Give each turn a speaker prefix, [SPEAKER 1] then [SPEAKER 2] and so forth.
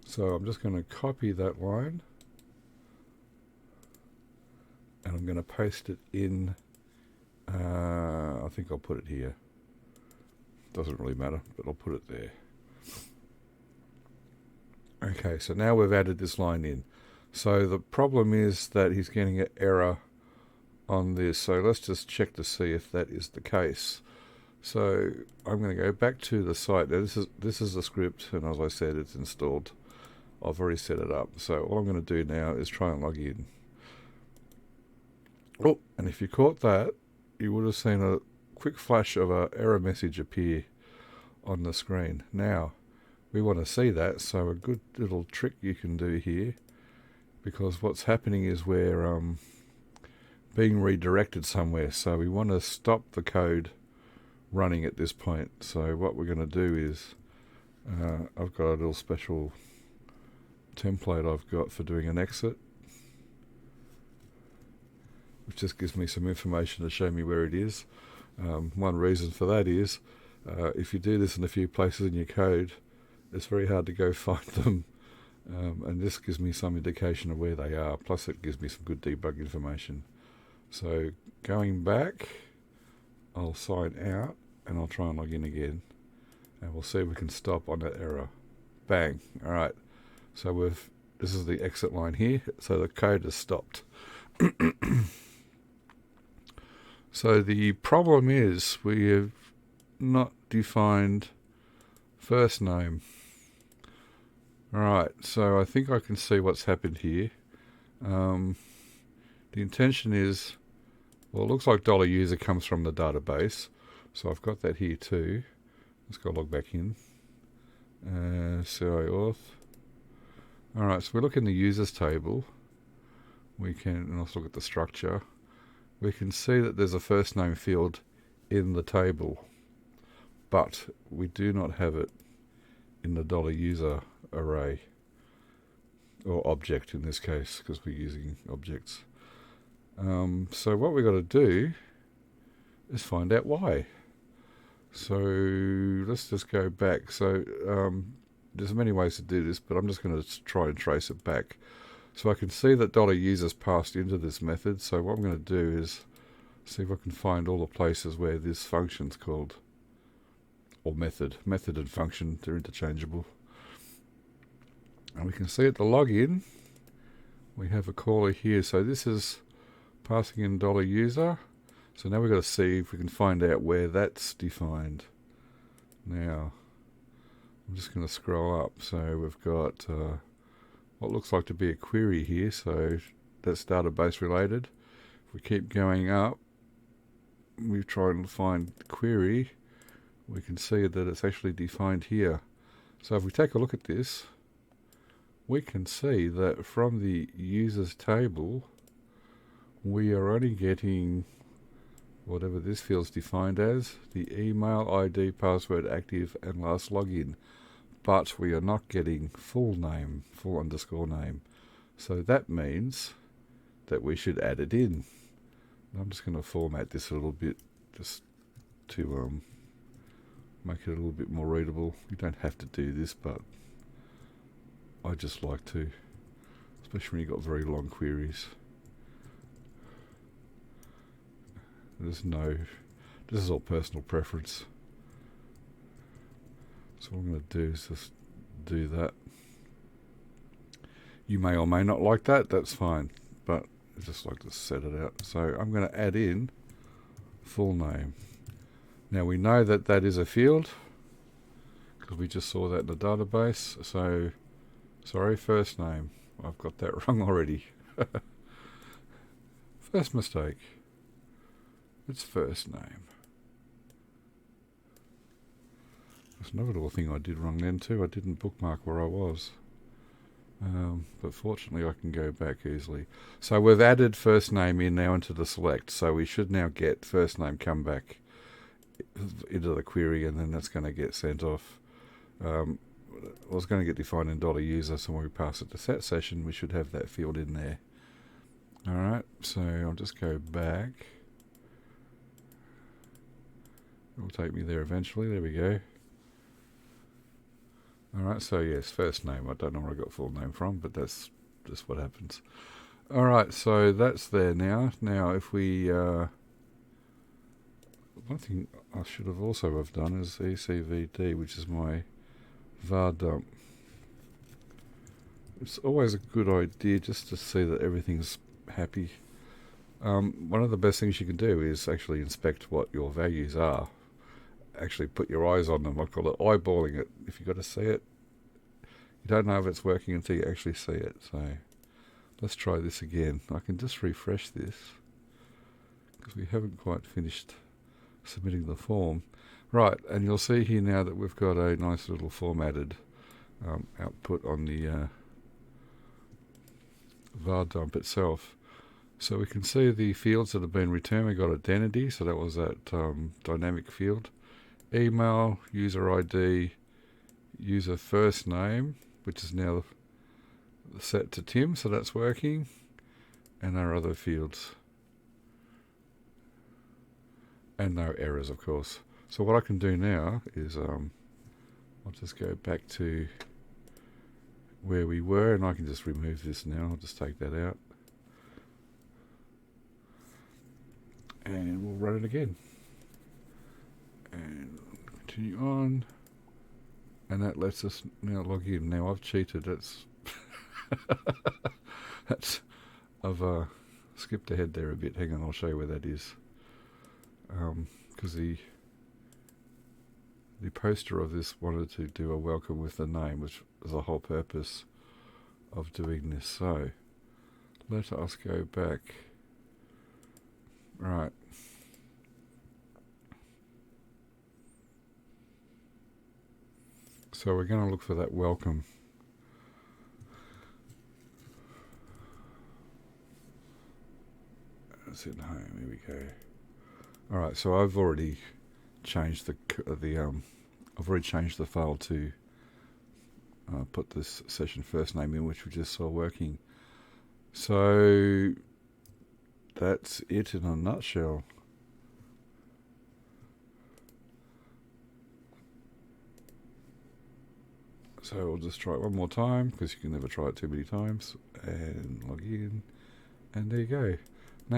[SPEAKER 1] So I'm just going to copy that line and I'm going to paste it in. I think I'll put it here. Doesn't really matter, but I'll put it there. Okay, so now we've added this line in. So the problem is that he's getting an error on this. So let's just check to see if that is the case. So I'm going to go back to the site. Now this is the script, and as I said, it's installed. I've already set it up. So all I'm going to do now is try and log in. Oh, and if you caught that, you would have seen a quick flash of an error message appear on the screen. Now, we want to see that, so a good little trick you can do here, because what's happening is we're being redirected somewhere, so we want to stop the code running at this point. So what we're going to do is, I've got a little special template I've got for doing an exit, which just gives me some information to show me where it is. One reason for that is, if you do this in a few places in your code, it's very hard to go find them, and this gives me some indication of where they are, plus it gives me some good debug information. So going back, I'll sign out and I'll try and log in again, and we'll see if we can stop on that error. Bang. Alright, so this is the exit line here, so the code has stopped. So the problem is we have not defined first name. Alright, so I think I can see what's happened here. The intention is, well, it looks like $user comes from the database, so I've got that here too. Let's go log back in. CI-auth. Alright, so we look in the users table. We can also look at the structure. We can see that there's a first name field in the table, but we do not have it in the $user array, or object in this case, because we're using objects. So what we've got to do is find out why. So let's just go back. So there's many ways to do this, but I'm just going to try and trace it back. So I can see that $user's passed into this method. So what I'm going to do is see if I can find all the places where this function's called, or method. Method and function, they're interchangeable. And we can see at the login, we have a caller here. So this is passing in $user. So now we've got to see if we can find out where that's defined. Now, I'm just going to scroll up. So we've got what looks like to be a query here. So that's database related. If we keep going up, we try and find the query. We can see that it's actually defined here. So if we take a look at this, we can see that from the users table, we are only getting whatever this field's defined as, the email, ID, password, active, and last login. But we are not getting full name, full underscore name. So that means that we should add it in. I'm just going to format this a little bit just to make it a little bit more readable. You don't have to do this, but I just like to, especially when you've got very long queries. This is all personal preference. So what I'm going to do is just do that. You may or may not like that, that's fine, but I just like to set it out. So I'm going to add in full name. Now we know that that is a field, because we just saw that in the database. So, sorry, first name. I've got that wrong already. First mistake. It's first name. There's another little thing I did wrong then too. I didn't bookmark where I was. But fortunately I can go back easily. So we've added first name in now into the select. So we should now get first name come back into the query, and then that's going to get sent off. It's going to get defined in $user, so when we pass it to set session, we should have that field in there. Alright, so I'll just go back. It'll take me there eventually. There we go. Alright, so yes, first name. I don't know where I got full name from, but that's just what happens. Alright, so that's there now. Now if we... one thing I should have also have done is ECVD, which is my var dump. It's always a good idea just to see that everything's happy. One of the best things you can do is actually inspect what your values are. Actually put your eyes on them. I call it eyeballing it. If you've got to see it, you don't know if it's working until you actually see it. So let's try this again. I can just refresh this because we haven't quite finished submitting the form. Right, and you'll see here now that we've got a nice little formatted output on the var dump itself. So we can see the fields that have been returned. We got identity, so that was that dynamic field. Email, user ID, user first name, which is now set to Tim, so that's working. And our other fields. And no errors, of course. So what I can do now is I'll just go back to where we were, and I can just remove this now. I'll just take that out. And we'll run it again. And continue on. And that lets us now log in. Now I've cheated. I've skipped ahead there a bit. Hang on, I'll show you where that is. Because the poster of this wanted to do a welcome with the name, which was the whole purpose of doing this. So let us go back. Right. So we're going to look for that welcome. That's it. Home. Here we go. All right. So I've already changed I've already changed the file to put this session first name in, which we just saw working. So that's it in a nutshell. So we'll just try it one more time, because you can never try it too many times, and log in, and there you go.